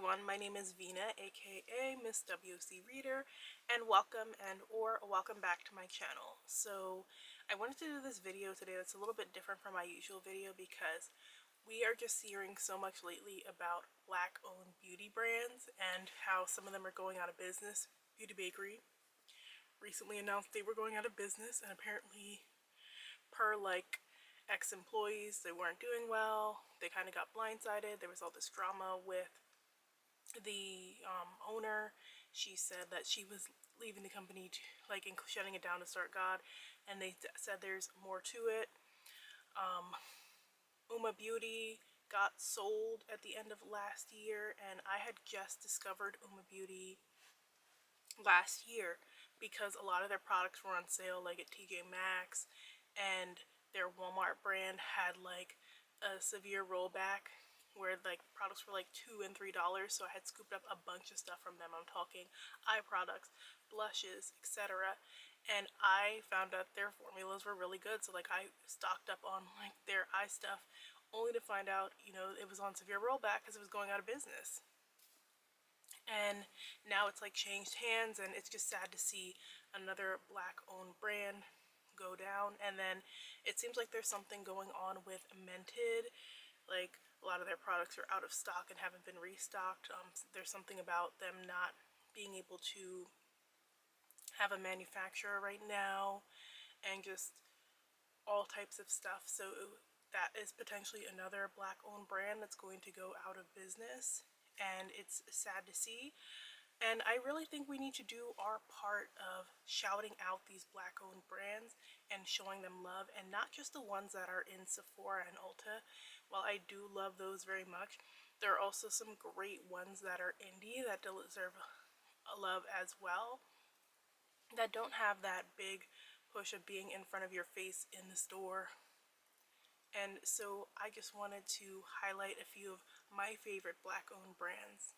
everyone, my name is Vina, aka Miss WC Reader, and welcome back to my channel. So I wanted to do this video today that's a little bit different from my usual video because we are just hearing so much lately about black owned beauty brands and how some of them are going out of business. Beauty Bakery recently announced they were going out of business, and apparently per like ex-employees, they weren't doing well. They kind of got blindsided. There was all this drama with the owner. She said that she was leaving the company to, shutting it down to start God, and they said there's more to it. Uma Beauty got sold at the end of last year, and I had just discovered Uma Beauty last year because a lot of their products were on sale, like at TJ Maxx, and their Walmart brand had like a severe rollback where like products were like $2 and $3, so I had scooped up a bunch of stuff from them. I'm talking eye products, blushes, etc. And I found out their formulas were really good, so like I stocked up on like their eye stuff, only to find out, you know, it was on severe rollback because it was going out of business. And now it's like changed hands, and it's just sad to see another black owned brand go down. And then it seems like there's something going on with Mented, like a lot of their products are out of stock and haven't been restocked. There's something about them not being able to have a manufacturer right now, and just all types of stuff. So that is potentially another black owned brand that's going to go out of business, and it's sad to see. And I really think we need to do our part of shouting out these black owned brands and showing them love, and not just the ones that are in Sephora and Ulta. While I do love those very much, there are also some great ones that are indie that deserve love as well, that don't have that big push of being in front of your face in the store. And so I just wanted to highlight a few of my favorite black owned brands.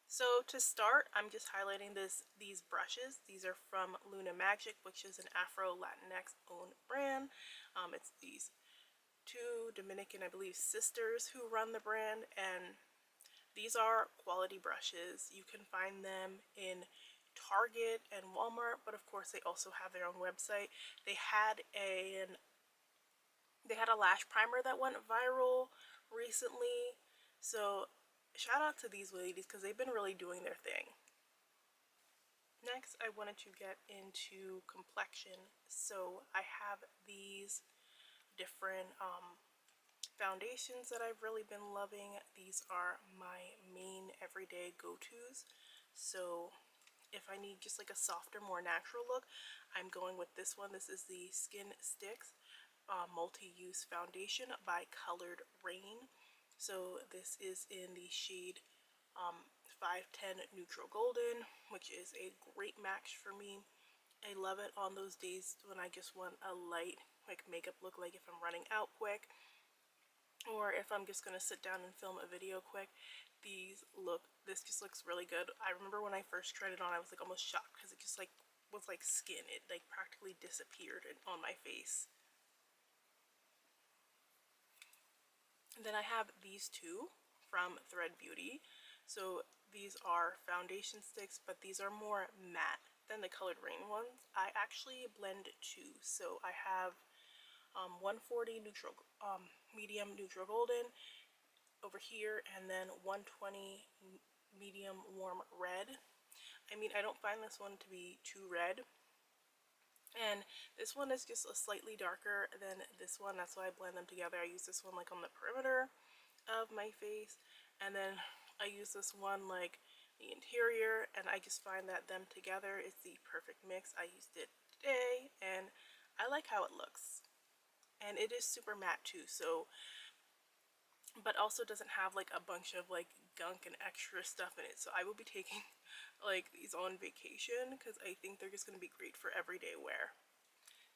So to start, I'm just highlighting these brushes. These are from Luna Magic, which is an Afro Latinx owned brand. It's these two Dominican, I believe, sisters who run the brand, and these are quality brushes. You can find them in Target and Walmart, but of course they also have their own website. They had a lash primer that went viral recently, so shout out to these ladies because they've been really doing their thing. Next, I wanted to get into complexion. So I have these different foundations that I've really been loving. These are my main everyday go-tos. So if I need just like a softer, more natural look, I'm going with this one. This is the Skin Sticks multi-use foundation by Colored Raine. So this is in the shade 510 Neutral Golden, which is a great match for me. I love it on those days when I just want a light like makeup look, like if I'm running out quick or if I'm just gonna sit down and film a video quick. This just looks really good. I remember when I first tried it on, I was like almost shocked because it just like was like skin. It like practically disappeared on my face. And then I have these two from Thread Beauty. So these are foundation sticks, but these are more matte than the Colored Raine ones. I actually blend two. So I have 140 neutral, medium neutral golden over here, and then 120 medium warm red. I mean, I don't find this one to be too red. And this one is just a slightly darker than this one. That's why I blend them together. I use this one like on the perimeter of my face, and then I use this one like the interior, and I just find that them together is the perfect mix. I used it today and I like how it looks, and it is super matte too, so but also doesn't have like a bunch of like gunk and extra stuff in it. So I will be taking like these on vacation because I think they're just going to be great for everyday wear.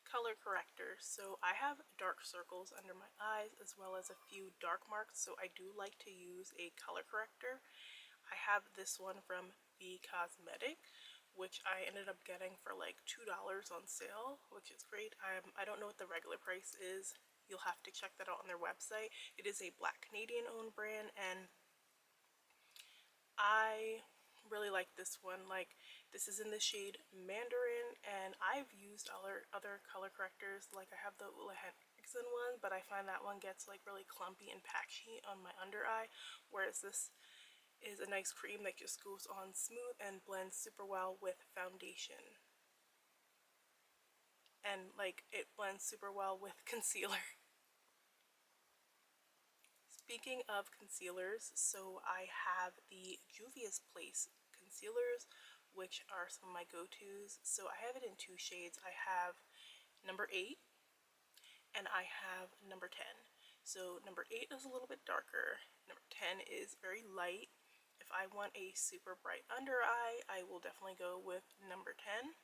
Color correctors. So I have dark circles under my eyes as well as a few dark marks, so I do like to use a color corrector. I have this one from KOSMETIK, which I ended up getting for like $2 on sale, which is great. I don't know what the regular price is. You'll have to check that out on their website. It is a Black Canadian owned brand, and I really like this one. Like, this is in the shade Mandarin, and I've used other color correctors. Like, I have the Myricks one, but I find that one gets like really clumpy and patchy on my under eye, whereas this is a nice cream that just goes on smooth and blends super well with foundation. And like, it blends super well with concealer. Speaking of concealers, so I have the Juvia's Place concealers, which are some of my go-tos. So I have it in two shades. I have number 8 and I have number 10. So number 8 is a little bit darker. Number 10 is very light. If I want a super bright under eye, I will definitely go with number 10.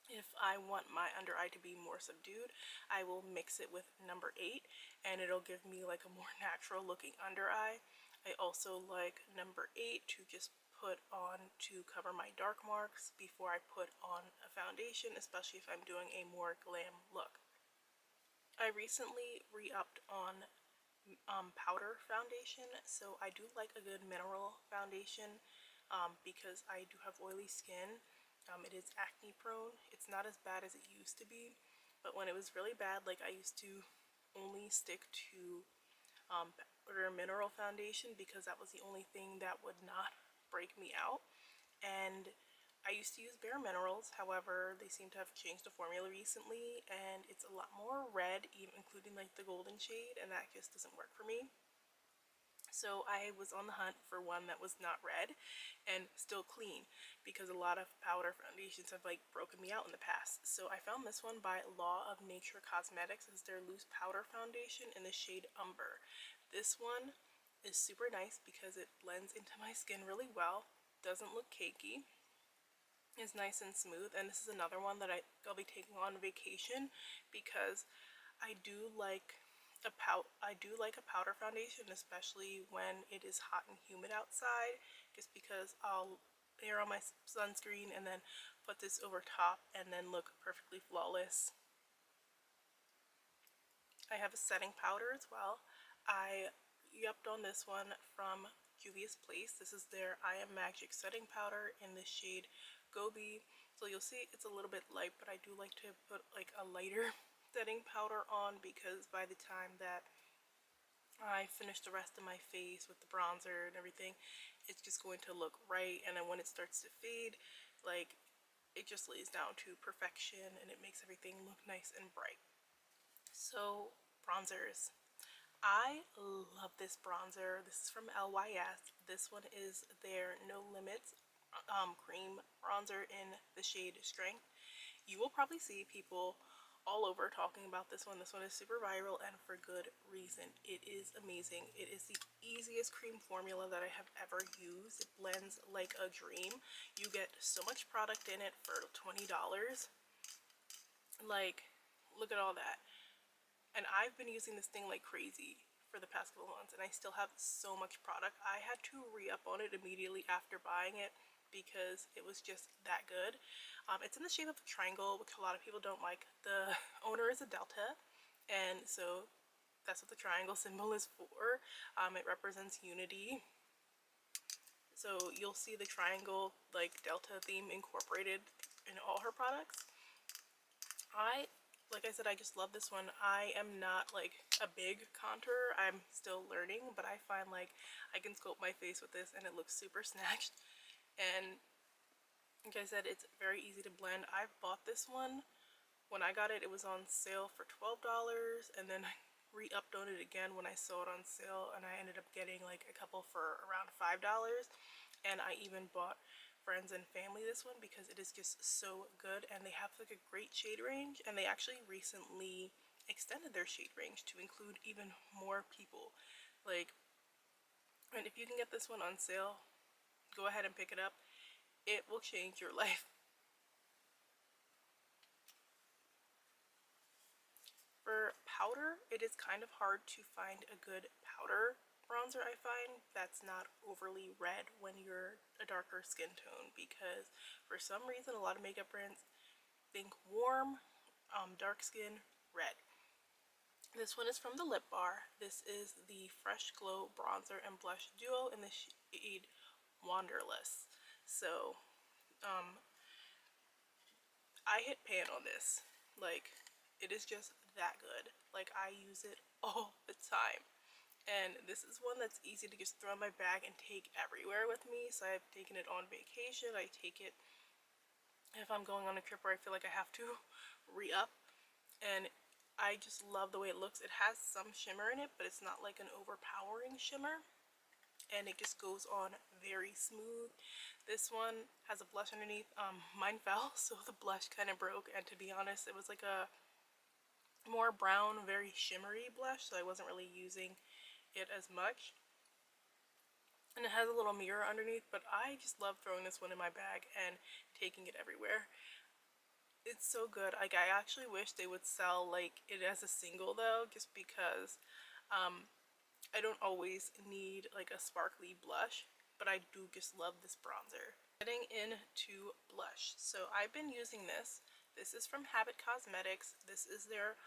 If I want my under eye to be more subdued, I will mix it with number 8 and it'll give me like a more natural looking under eye. I also like number 8 to just put on to cover my dark marks before I put on a foundation, especially if I'm doing a more glam look. I recently re-upped on powder foundation, so I do like a good mineral foundation because I do have oily skin. It is acne prone. It's not as bad as it used to be, but when it was really bad, like I used to only stick to powder mineral foundation because that was the only thing that would not break me out. And I used to use Bare Minerals, however, they seem to have changed the formula recently and it's a lot more red, even including like the golden shade, and that just doesn't work for me. So I was on the hunt for one that was not red and still clean because a lot of powder foundations have like broken me out in the past. So I found this one by Law of Nature Cosmetics. It's their loose powder foundation in the shade Umber. This one is super nice because it blends into my skin really well, doesn't look cakey, is nice and smooth, and this is another one that I'll be taking on vacation because I do like a powder foundation, especially when it is hot and humid outside, just because I'll layer on my sunscreen and then put this over top and then look perfectly flawless. I have a setting powder as well. I upped on this one from Juvia's Place. This is their I Am Magic setting powder in the shade Gobi. So you'll see it's a little bit light, but I do like to put like a lighter setting powder on because by the time that I finish the rest of my face with the bronzer and everything, it's just going to look right. And then when it starts to fade, like, it just lays down to perfection and it makes everything look nice and bright. So bronzers, I love this bronzer. This is from LYS. This one is their No Limits cream bronzer in the shade Strength. You will probably see people all over talking about this one. This one is super viral and for good reason. It is amazing. It is the easiest cream formula that I have ever used. It blends like a dream. You get so much product in it for $20. Like, look at all that. And I've been using this thing like crazy for the past couple months and I still have so much product. I had to re-up on it immediately after buying it because it was just that good. It's in the shape of a triangle, which a lot of people don't like. The owner is a delta, and so that's what the triangle symbol is for. It represents unity. So you'll see the triangle like delta theme incorporated in all her products. Like I said, I just love this one. I am not like a big contour. I'm still learning, but I find like I can sculpt my face with this and it looks super snatched. And like I said, it's very easy to blend. I bought this one. When I got it, it was on sale for $12, and then I re-upped on it again when I saw it on sale, and I ended up getting like a couple for around $5. And I even bought friends and family this one because it is just so good, and they have like a great shade range, and they actually recently extended their shade range to include even more people. Like, and if you can get this one on sale, go ahead and pick it up. It will change your life. For powder, it is kind of hard to find a good powder bronzer, I find, that's not overly red when you're a darker skin tone, because for some reason a lot of makeup brands think warm, dark skin, red. This one is from the Lip Bar. This is the Fresh Glow Bronzer and Blush Duo in the shade Wanderlust. So I hit pan on this. Like, it is just that good. Like, I use it all the time. And this is one that's easy to just throw in my bag and take everywhere with me. So I've taken it on vacation. I take it if I'm going on a trip where I feel like I have to re-up. And I just love the way it looks. It has some shimmer in it, but it's not like an overpowering shimmer. And it just goes on very smooth. This one has a blush underneath. Mine fell, so the blush kind of broke. And to be honest, it was like a more brown, very shimmery blush, so I wasn't really using it as much. And it has a little mirror underneath, but I just love throwing this one in my bag and taking it everywhere. It's so good. Like, I actually wish they would sell like it as a single though, just because I don't always need like a sparkly blush, but I do just love this bronzer. Getting into blush. So I've been using this. This is from Habit Cosmetics. This is their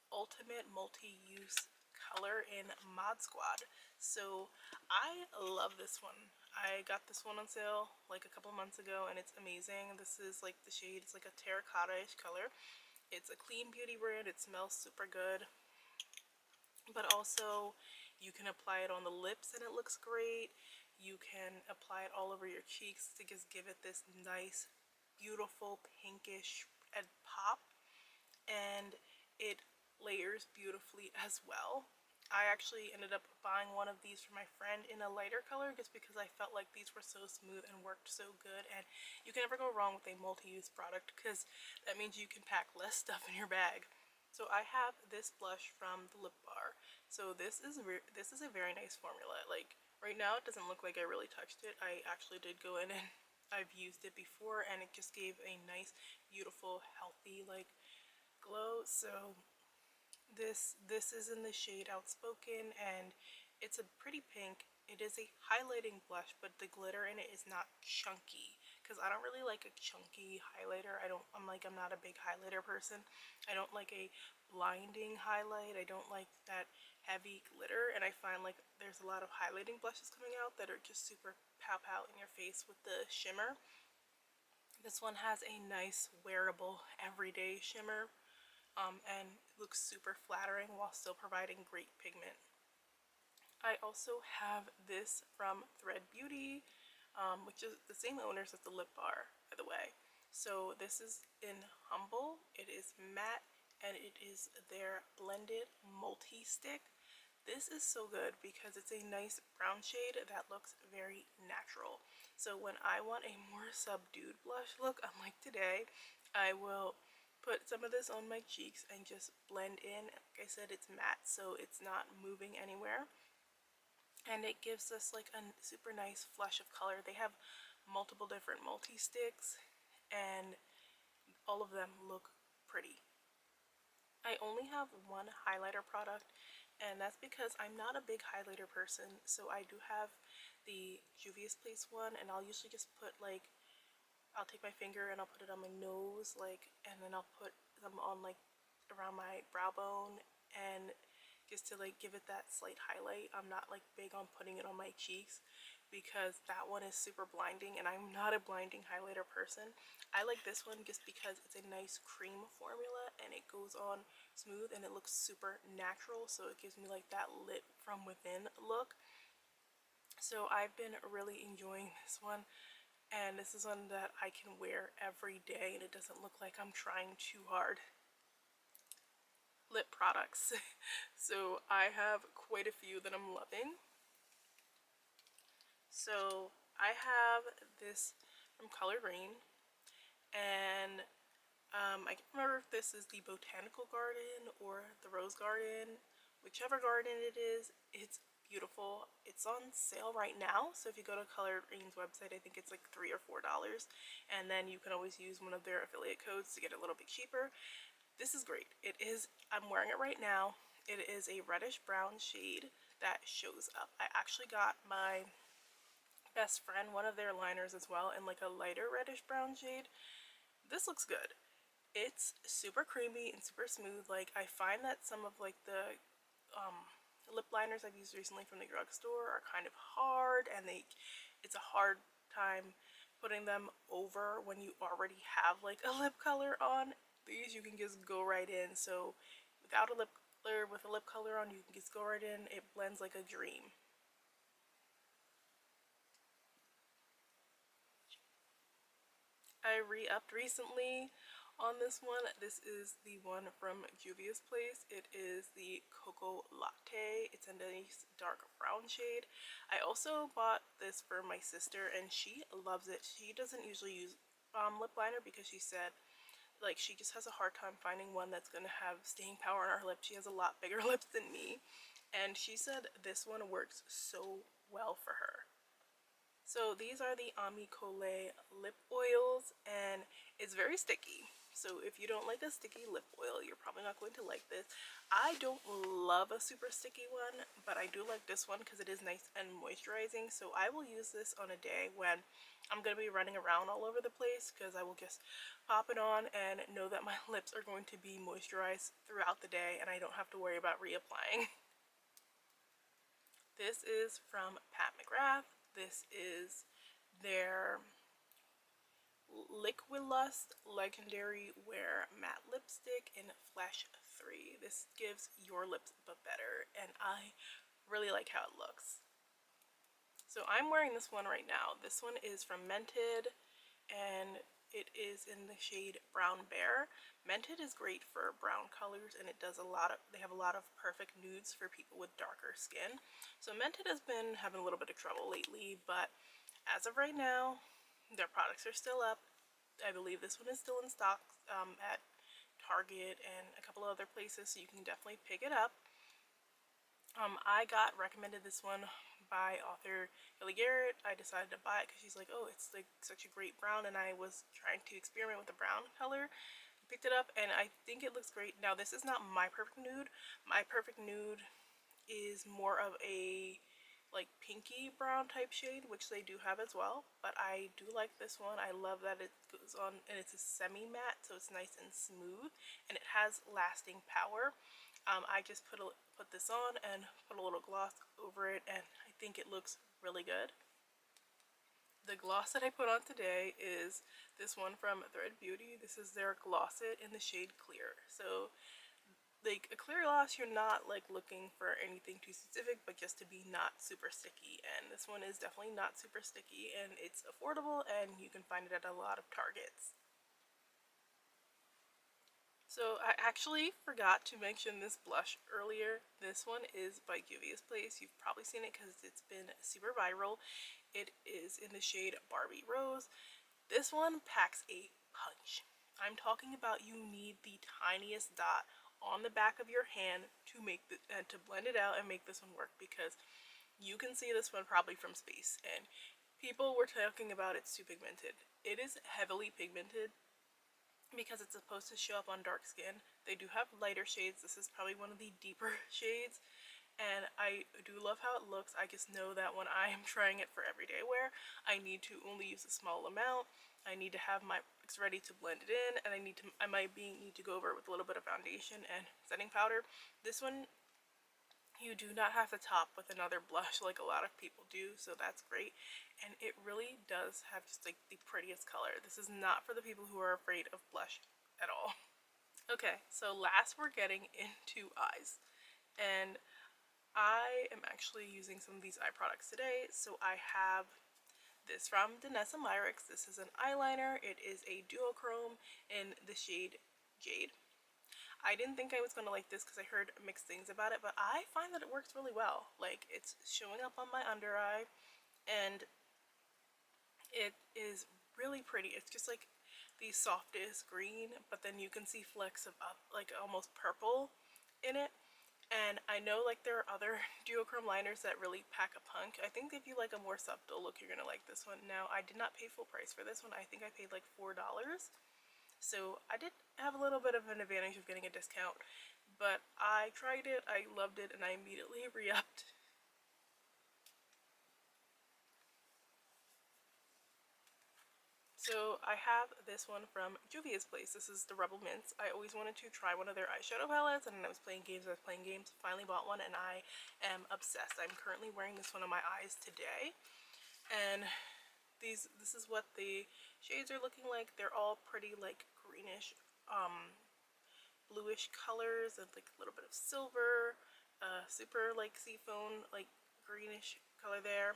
ultimate multi-use color in Mod Squad. So I love this one. I got this one on sale like a couple months ago and it's amazing. This is like the shade, it's like a terracotta-ish color. It's a clean beauty brand. It smells super good, but also you can apply it on the lips and it looks great. You can apply it all over your cheeks to just give it this nice, beautiful pinkish pop, and it layers beautifully as well. I actually ended up buying one of these for my friend in a lighter color just because I felt like these were so smooth and worked so good. And you can never go wrong with a multi-use product because that means you can pack less stuff in your bag. So I have this blush from the Lip Bar. So this is a very nice formula. Like, right now it doesn't look like I really touched it. I actually did go in and I've used it before and it just gave a nice, beautiful, healthy like glow. So this is in the shade Outspoken and it's a pretty pink. It is a highlighting blush, but the glitter in it is not chunky because I don't really like a chunky highlighter. I'm not a big highlighter person. I don't like a blinding highlight. I don't like that heavy glitter, and I find like there's a lot of highlighting blushes coming out that are just super pow pow in your face with the shimmer. This one has a nice wearable everyday shimmer, and looks super flattering while still providing great pigment. I also have this from Thread Beauty, which is the same owners as the Lip Bar, by the way. So this is in Humble. It is matte and it is their blended multi-stick. This is so good because it's a nice brown shade that looks very natural. So when I want a more subdued blush look, unlike today, I will put some of this on my cheeks and just blend in. Like I said, it's matte, so it's not moving anywhere. And it gives us like a super nice flush of color. They have multiple different multi-sticks and all of them look pretty. I only have one highlighter product, and that's because I'm not a big highlighter person. So I do have the Juvia's Place one, and I'll usually just put like, I'll take my finger and I'll put it on my nose, like, and then I'll put them on like around my brow bone, and just to like give it that slight highlight. I'm not like big on putting it on my cheeks because that one is super blinding and I'm not a blinding highlighter person. I like this one just because it's a nice cream formula and it goes on smooth and it looks super natural, so it gives me like that lit from within look. So I've been really enjoying this one, and this is one that I can wear every day and it doesn't look like I'm trying too hard. Lip products. So I have quite a few that I'm loving. So I have this from Raine, and I can't remember if this is the Botanical Garden or the Rose Garden. Whichever garden it is, it's beautiful. It's on sale right now, so if you go to Raine's website, I think it's like $3 or $4, and then you can always use one of their affiliate codes to get it a little bit cheaper. This is great. It is, I'm wearing it right now. It is a reddish brown shade that shows up. I actually got my best friend one of their liners as well in like a lighter reddish brown shade. This looks good. It's super creamy and super smooth. Like, I find that some of like the lip liners I've used recently from the drugstore are kind of hard and they it's a hard time putting them over when you already have like a lip color on. These you can just go right in. So without a lip color, with a lip color on, you can just go right in. It blends like a dream. I re-upped recently on this one. This is the one from Juvia's Place. It is the Cocoa Latte. It's a nice dark brown shade. I also bought this for my sister and she loves it. She doesn't usually use lip liner because she said like she just has a hard time finding one that's going to have staying power on her lips. She has a lot bigger lips than me, and she said this one works so well for her. So these are the Ami Colé lip oils, and it's very sticky. So if you don't like a sticky lip oil, you're probably not going to like this. I don't love a super sticky one, but I do like this one because it is nice and moisturizing. So I will use this on a day when I'm going to be running around all over the place, because I will just pop it on and know that my lips are going to be moisturized throughout the day and I don't have to worry about reapplying. This is from Pat McGrath. This is their Liquilust Legendary Wear Matte Lipstick in Flash 3. This gives your lips but better, and I really like how it looks. So I'm wearing this one right now. This one is from Mented, and it is in the shade Brown Bear. Mented is great for brown colors, and it does they have a lot of perfect nudes for people with darker skin. So Mented has been having a little bit of trouble lately, but as of right now, their products are still up. I believe this one is still in stock at Target and a couple of other places, so you can definitely pick it up. I got recommended this one by author Kelly Garrett. I decided to buy it because she's like, oh, it's like such a great brown, and I was trying to experiment with the brown color. I picked it up and I think it looks great. Now this is not my perfect nude. My perfect nude is more of a like pinky brown type shade, which they do have as well, but I do like this one. I love that it goes on and it's a semi matte, so it's nice and smooth and it has lasting power. I just put this on and put a little gloss over it, and I think it looks really good. The gloss that I put on today is this one from Thread Beauty. This is their Gloss It in the shade Clear. So like a clear gloss, you're not like looking for anything too specific, but just to be not super sticky, and this one is definitely not super sticky, and it's affordable and you can find it at a lot of Targets. So I actually forgot to mention this blush earlier. This one is by Juvia's Place. You've probably seen it because it's been super viral. It is in the shade Barbie Rose. This one packs a punch. I'm talking about you need the tiniest dot on the back of your hand to make to blend it out and make this one work, because you can see this one probably from space, and people were talking about it's too pigmented. It is heavily pigmented because it's supposed to show up on dark skin. They do have lighter shades. This is probably one of the deeper shades, and I do love how it looks. I just know that when I am trying it for everyday wear, I need to only use a small amount. I need to have my products ready to blend it in, and I might need to go over it with a little bit of foundation and setting powder. This one, you do not have to top with another blush like a lot of people do, so that's great. And it really does have just like the prettiest color. This is not for the people who are afraid of blush at all. Okay, so last we're getting into eyes, and I am actually using some of these eye products today. So I have this from Danessa Myricks. This is an eyeliner. It is a duochrome in the shade Jade. I didn't think I was going to like this because I heard mixed things about it, but I find that it works really well. Like, it's showing up on my under eye, and it is really pretty. It's just like the softest green, but then you can see flecks of like almost purple in it. And I know like there are other duochrome liners that really pack a punch. I think if you like a more subtle look, you're gonna like this one. Now, I did not pay full price for this one. I think I paid like $4. So I did have a little bit of an advantage of getting a discount. But I tried it, I loved it, and I immediately re-upped. So I have this one from Juvia's Place. This is the Rebel Mints. I always wanted to try one of their eyeshadow palettes, and I was playing games, finally bought one, and I am obsessed. I'm currently wearing this one on my eyes today. And this is what the shades are looking like. They're all pretty like greenish, bluish colors and like a little bit of silver, super like seafoam, like greenish color there.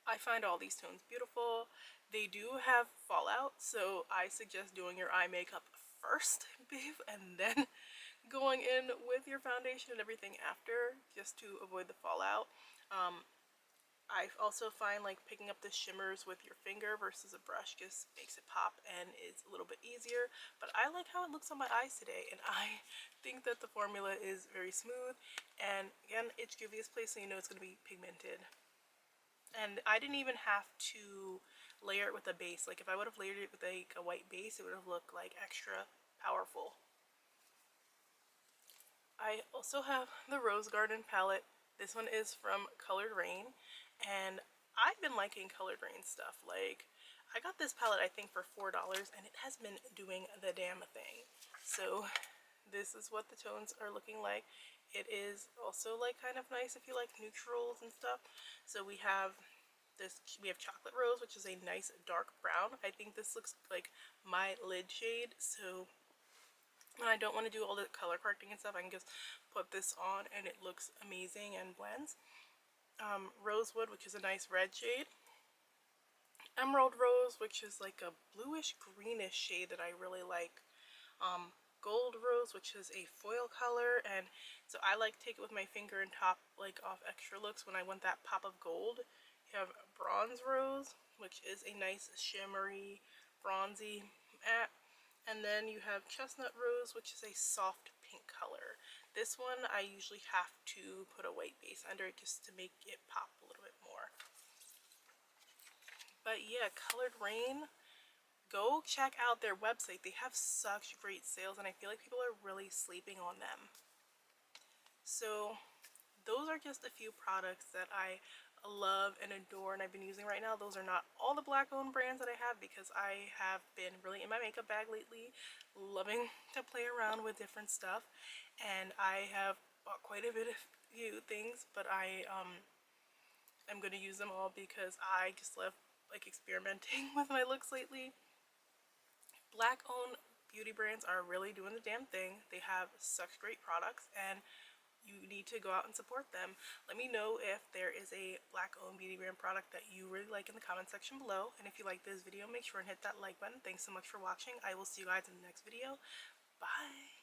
I find all these tones beautiful. They do have fallout, so I suggest doing your eye makeup first, babe, and then going in with your foundation and everything after, just to avoid the fallout. I also find like picking up the shimmers with your finger versus a brush just makes it pop and is a little bit easier. But I like how it looks on my eyes today, and I think that the formula is very smooth. And again, it's Juvia's Place, so you know it's going to be pigmented. And I didn't even have to layer it with a base. Like if I would have layered it with like a white base, it would have looked like extra powerful. I also have the Rose Garden palette. This one is from Colored Raine, and I've been liking Colored Raine stuff. Like, I got this palette I think for $4, and it has been doing the damn thing. So this is what the tones are looking like. It is also like kind of nice if you like neutrals and stuff. So we have Chocolate Rose, which is a nice dark brown. I think this looks like my lid shade, so when I don't want to do all the color correcting and stuff, I can just put this on and it looks amazing and blends. Rosewood, which is a nice red shade. Emerald Rose, which is like a bluish greenish shade that I really like. Gold Rose, which is a foil color, and so I like take it with my finger and top like off extra looks when I want that pop of gold. You have Bronze Rose, which is a nice shimmery bronzy matte. And then you have Chestnut Rose, which is a soft pink color. This one I usually have to put a white base under it just to make it pop a little bit more. But yeah, Colored Raine, go check out their website. They have such great sales, and I feel like people are really sleeping on them. So those are just a few products that I love and adore and I've been using right now. Those are not all the black owned brands that I have, because I have been really in my makeup bag lately, loving to play around with different stuff, and I have bought quite a bit of few things, but I'm going to use them all because I just love like experimenting with my looks lately. Black owned beauty brands are really doing the damn thing. They have such great products, and you need to go out and support them. Let me know if there is a black owned beauty brand product that you really like in the comment section below. And if you like this video, make sure and hit that like button. Thanks so much for watching. I will see you guys in the next video. Bye.